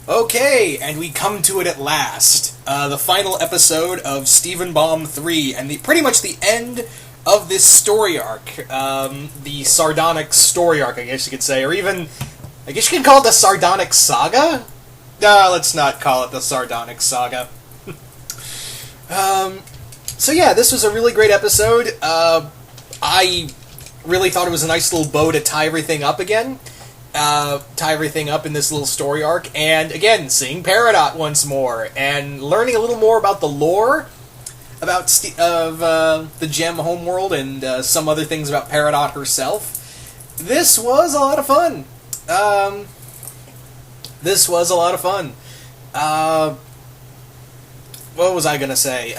Okay, and we come to it at last. The final episode of Stephen Bomb 3, and pretty much the end of this story arc. The sardonic story arc, I guess you could say, or even, I guess you could call it the sardonic saga? No, let's not call it the sardonic saga. So yeah, this was a really great episode. I really thought it was a nice little bow to tie everything up again. Tie everything up in this little story arc, and again, seeing Peridot once more, and learning a little more about the lore about the Gem homeworld, and some other things about Peridot herself. This was a lot of fun. What was I gonna say?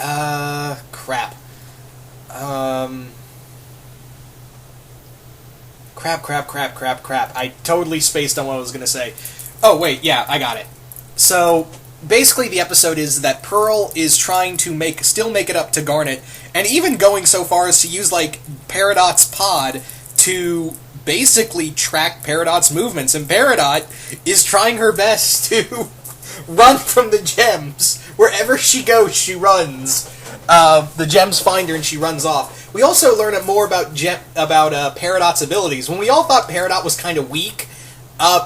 Crap. Crap. I totally spaced on what I was going to say. Oh, wait, yeah, I got it. So, basically the episode is that Pearl is trying to still make it up to Garnet, and even going so far as to use, Peridot's pod to basically track Peridot's movements, and Peridot is trying her best to run from the gems. Wherever she goes, she runs. The gems find her and she runs off. We also learn more about Peridot's abilities. When we all thought Peridot was kind of weak,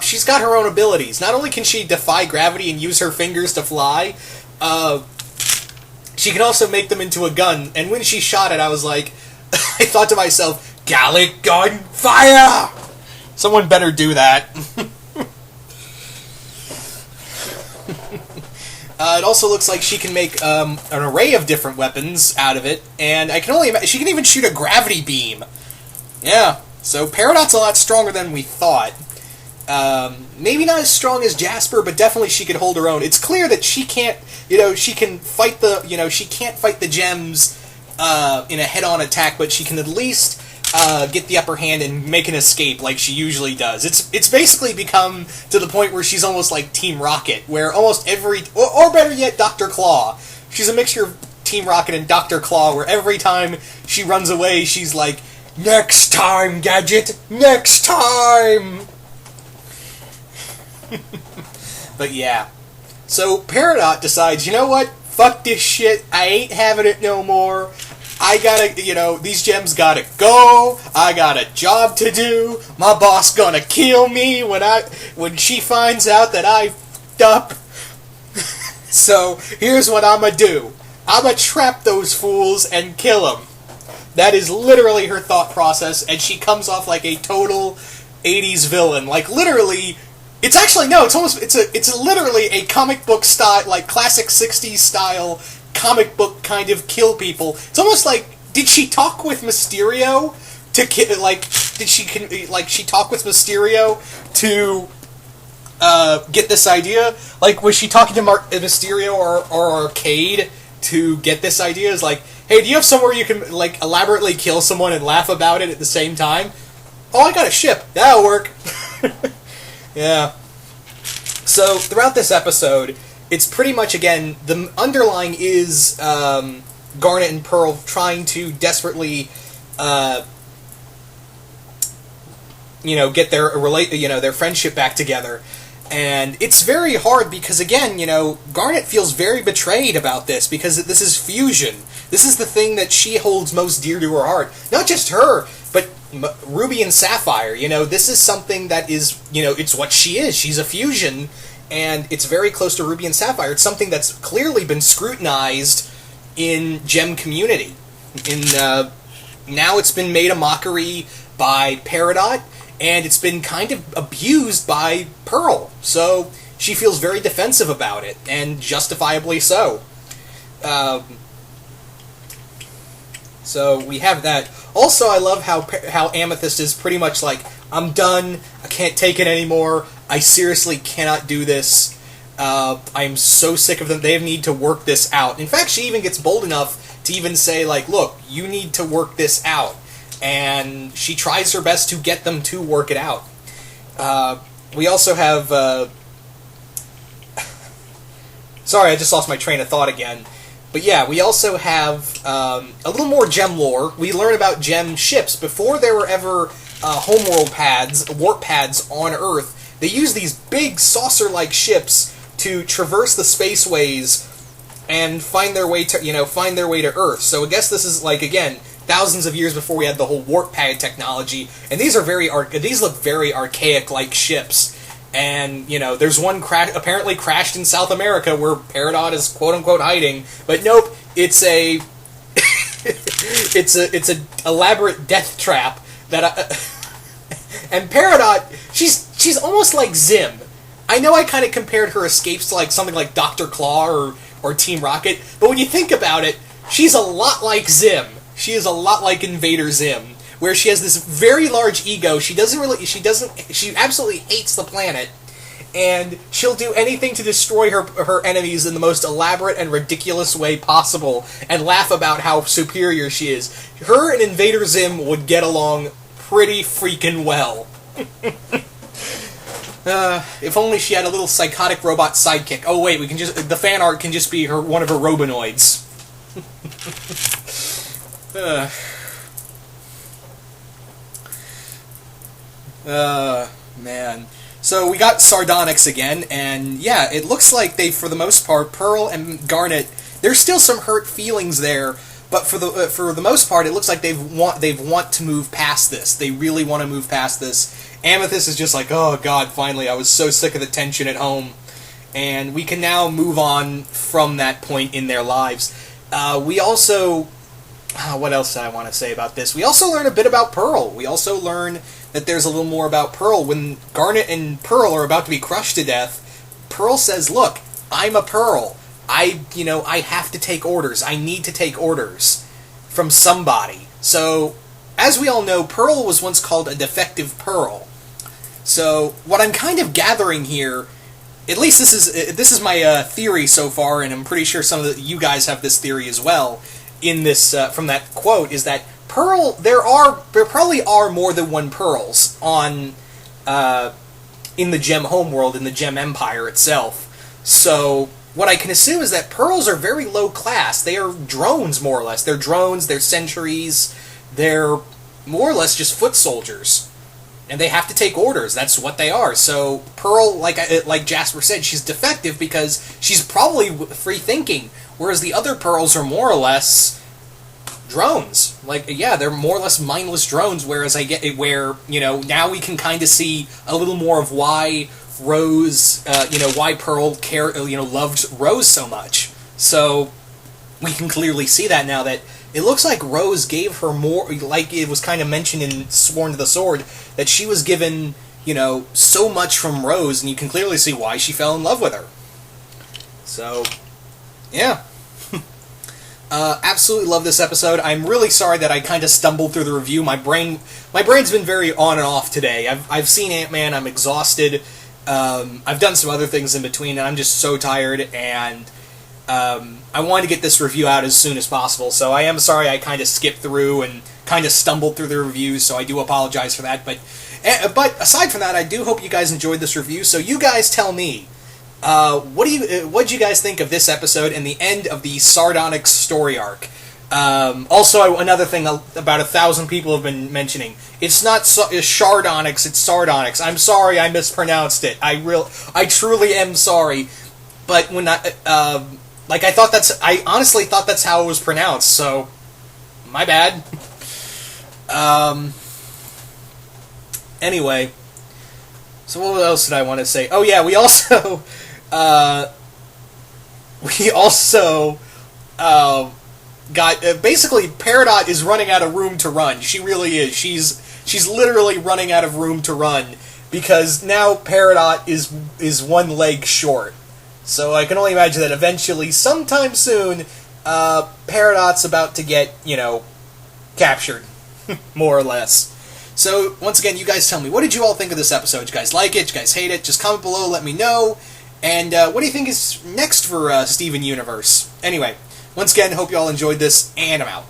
she's got her own abilities. Not only can she defy gravity and use her fingers to fly, she can also make them into a gun. And when she shot it, I was like, I thought to myself, Gallic gun fire! Someone better do that. It also looks like she can make an array of different weapons out of it, and I can only imagine she can even shoot a gravity beam. Yeah, so Peridot's a lot stronger than we thought. Maybe not as strong as Jasper, but definitely she could hold her own. It's clear that she can't, she can fight she can't fight the gems in a head-on attack, but she can at least get the upper hand and make an escape like she usually does. It's basically become to the point where she's almost like Team Rocket, where almost or better yet, Dr. Claw. She's a mixture of Team Rocket and Dr. Claw, where every time she runs away, she's like, "Next time, Gadget! Next time!" But yeah. So Peridot decides, you know what? Fuck this shit. I ain't having it no more. I gotta, these gems gotta go. I got a job to do. My boss gonna kill me when she finds out that I f***ed up. So, here's what I'ma do. I'ma trap those fools and kill them. That is literally her thought process, and she comes off like a total 80s villain. Like, literally, it's literally a comic book style, like classic 60s style comic book kind of kill people. It's almost like, did she talk with Mysterio she talk with Mysterio to get this idea? Like, was she talking to Mysterio or Arcade to get this idea? Is like, hey, do you have somewhere you can elaborately kill someone and laugh about it at the same time? Oh, I got a ship. That'll work. Yeah. So throughout this episode, it's pretty much, again, the underlying is Garnet and Pearl trying to desperately, get their friendship back together. And it's very hard because, again, Garnet feels very betrayed about this because this is fusion. This is the thing that she holds most dear to her heart. Not just her, but Ruby and Sapphire. This is something that is, it's what she is. She's a fusion. And it's very close to Ruby and Sapphire. It's something that's clearly been scrutinized in Gem community. Now it's been made a mockery by Peridot, and it's been kind of abused by Pearl. So she feels very defensive about it, and justifiably so. So we have that. Also, I love how Amethyst is pretty much like, I'm done, I can't take it anymore, I seriously cannot do this, I'm so sick of them, they need to work this out. In fact, she even gets bold enough to even say, look, you need to work this out. And she tries her best to get them to work it out. We also have... Sorry, I just lost my train of thought again. But yeah, we also have a little more Gem lore. We learn about Gem ships. Before there were ever homeworld pads, warp pads on Earth, they used these big saucer-like ships to traverse the spaceways and find their way to Earth. So I guess this is, like, again, thousands of years before we had the whole warp pad technology, and these look very archaic-like ships. And, there's one apparently crashed in South America where Peridot is quote-unquote hiding, but nope, it's a it's a elaborate death trap that and Peridot, she's almost like Zim. I know I kind of compared her escapes to like something like Dr. Claw or Team Rocket, but when you think about it, she's a lot like Zim. She is a lot like Invader Zim, where she has this very large ego. She absolutely hates the planet, and she'll do anything to destroy her enemies in the most elaborate and ridiculous way possible, and laugh about how superior she is. Her and Invader Zim would get along pretty freaking well. If only she had a little psychotic robot sidekick. Oh wait, the fan art can just be one of her Robonoids. Man. So we got Sardonyx again, and yeah, it looks like for the most part, Pearl and Garnet, there's still some hurt feelings there, but for the most part, it looks like they want to move past this. They really want to move past this. Amethyst is just like, oh god, finally, I was so sick of the tension at home. And we can now move on from that point in their lives. We also... what else did I want to say about this? We also learn a bit about Pearl. We also learn that there's a little more about Pearl. When Garnet and Pearl are about to be crushed to death, Pearl says, look, I'm a Pearl. I have to take orders. I need to take orders from somebody. So, as we all know, Pearl was once called a defective Pearl. So, what I'm kind of gathering here, at least this is my theory so far, and I'm pretty sure some of you guys have this theory as well, in this from that quote, is that Pearl, there probably are more than one Pearls in the Gem homeworld, in the Gem Empire itself. So what I can assume is that Pearls are very low class. They are drones, more or less. They're drones, they're sentries, they're more or less just foot soldiers. And they have to take orders. That's what they are. So Pearl, like Jasper said, she's defective because she's probably free-thinking, whereas the other Pearls are more or less drones. They're more or less mindless drones, whereas now we can kind of see a little more of why Rose, why Pearl loved Rose so much. So we can clearly see that now that it looks like Rose gave her more, like it was kind of mentioned in Sworn to the Sword, that she was given, so much from Rose, and you can clearly see why she fell in love with her. So, yeah. Absolutely love this episode. I'm really sorry that I kind of stumbled through the review. My brain's been very on and off today. I've seen Ant-Man, I'm exhausted. I've done some other things in between, and I'm just so tired, and I wanted to get this review out as soon as possible, so I am sorry I kind of skipped through and kind of stumbled through the reviews, so I do apologize for that. But aside from that, I do hope you guys enjoyed this review. So you guys tell me, what did you guys think of this episode and the end of the Sardonyx story arc? Also, another thing about 1,000 people have been mentioning, it's not Shardonyx, it's Sardonyx. I'm sorry I mispronounced it. I truly am sorry. But when I honestly thought that's how it was pronounced, so my bad. Anyway, so what else did I want to say? Oh yeah, we also got basically Peridot is running out of room to run. She really is. She's literally running out of room to run because now Peridot is one leg short. So I can only imagine that eventually, sometime soon, Peridot's about to get, captured, more or less. So, once again, you guys tell me, what did you all think of this episode? Did you guys like it? Did you guys hate it? Just comment below, let me know. And what do you think is next for Steven Universe? Anyway, once again, hope you all enjoyed this, and I'm out.